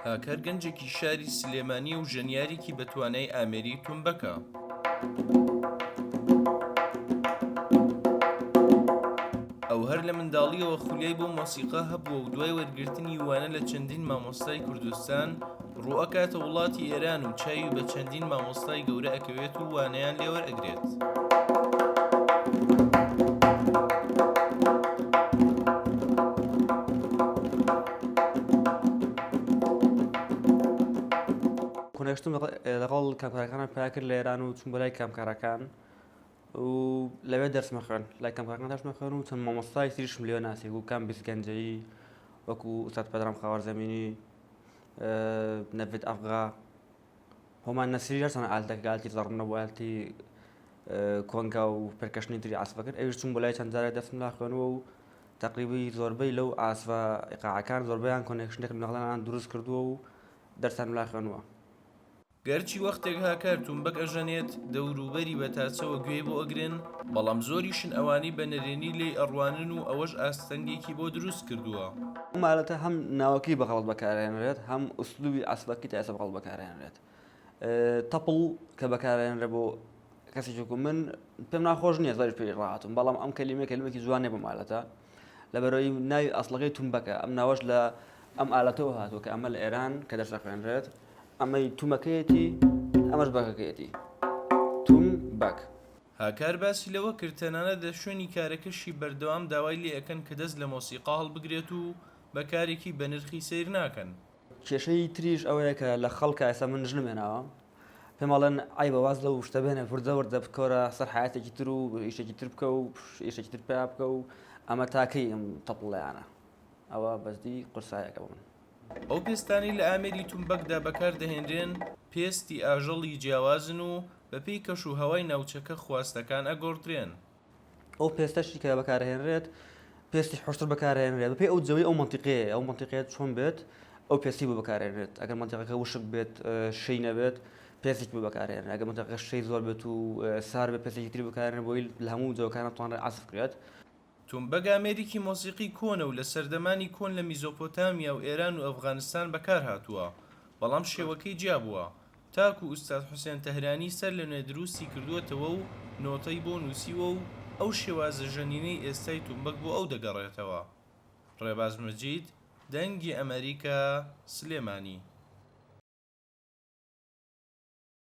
هاکار گەنجێکی شاری سلێمانی و ژەنیارێکی بەتوانای ئامێری تومبەکە. ئەو هەر لە منداڵیەوە خولیای بۆ مۆسیقا هەبووە و دوای وەرگرتنی وانە لە چەندین مامۆستای کوردستان ڕوو ئەکاتە وڵاتی ئێران و چاوی بە چەندین مامۆستای گەورە ئەکەوێت و وانەیان لێوەرئەگرێت. کۆنێکشتم لەگەڵ کامکارەکانم پیدا کرد لە ئێران و چوون بە لای کامکارەکان و لەوێ دەرسمە خوێن لای کامکارەکان دەرسمە خوێن و چەند مامۆستای تریشم لێوە ناسی و کامبیس گەنجەیی وەکو ئوستاد پەدرام خاوەرزەمینی، نەڤید ئەفغا، هۆمان نەسیری هەر چەند ئالتێک ئالتی زەڕنە و ئالتی کۆنگا و پێرکەشنی تری ئاسفە کرد. ئەویش چوون بە لای چەند جارێک دەرسم لا خوێنەوە و تەقریبی زۆربەی لەو ئاسفە ئیقاعەکان زۆربەیان کۆنێکشنێک لەگەڵیان دروست کردووە و دەرسان لا خوێنووە. گەرچی وەختێک هاکار تومبەک ئەژەنێت دەوروبەری بە تاچەوە گوێ بۆ ئەگرن، بەڵام زۆریشن ئەوانی بە نەرێنی لێی ئەڕوانن و ئەوەش ئاستەنگێکی بۆ دروست کردووە. مالەتە هەم ناوەکەی بەغەڵت بەکارهێنرێت، هەم ئوسلوبی ئاسفەکەی تا ئێستا بەغەڵت بەکارهێنرێت. تەپڵ کە بەکارهێنرێت بۆ کەسێکی وەکو من پێم ناخۆش نییە زۆریش پێی ڕاهاتوم، بەڵام ئەم کەلیمەیەکی جوانێ بۆ مالەتە لەبەرەوەی ناوی ئەسڵەکەی تومبەکە. ئەم ناوەش لە ئەم ئالەتەوە هاتووە کە ئەمە لە ئێران کە دەرسە خوێنرێت، ئەمەی تومەکەیەتی، ئەمەش بەکەکەیەتی، تومبەک. هاکار باسی لەوە کرد تەنانەت لە شوێنی کارەکەشی بەردەوام داوای لێ ئەکەن کە دەست لە مۆسیقا هەڵبگرێت و بەکارێکی بە نرخی سەیر ناکەن. کێشەی تریش ئەوەیە کە لە خەڵکە ئێستا من ژنمێناوە پێمەڵێن ئای بەواز لەو شتە بێنێ وردە وردە بکۆرە سەر حیاتێکی تر و ئیشێکی تر بکە و ئیشێکی تر پێیا بکە و ئەمە تاکەی ئەم تەپڵیانە. ئەوە بەزدی قورسایەکە بوون. ئەو پێستانی لە ئامێری تومبەکدا بەکار دەهێنرێن پێستی ئاژەڵی جیاوازن و بەپێی کەش و هەوای ناوچەکە خواستەکان ئەگۆڕدرێن. ئەو پێستەشی کە بەکارهێنرێت پێستی حوشتر بەکارهێنرێت بەپێی ئەو جەوەی ئەو مەنتیقەیە، ئەو مەنتیقەیە چۆن بێت ئەو پێستی بۆ بەکارهێنرێت. ئەگەر مەنتیقەکە وشک بێت شەی نەبێت پێستێک بۆ بەکارهێنرێت، ئەگەر مەنتیقەکە شەی زۆر بێت و سار بێت پێستێکی تری بەکارهێنرێت بۆی لە هەموو جەوەکانە بتوانرێت عەزف بکرێت. تومبەک ئامێرێکی مۆسیقی کۆنە و لە سەردەمانی کۆن لە میزۆپۆتامیا و ئێران و ئەفغانستان بەکار هاتووە، بەڵام شێوەکەی جیا بووە. تاکو ئوستاد حوسێن تەهرانی سەر لە نوێ دروستی کردووەتەوە و نۆتەی بۆ نووسیوە و ئەو شێوازە ژەنینەی ئێستای تومبەک بۆ ئەو دەگەڕێتەوە. ڕێباز مەجید، دەنگی ئەمریکا، سلێمانی.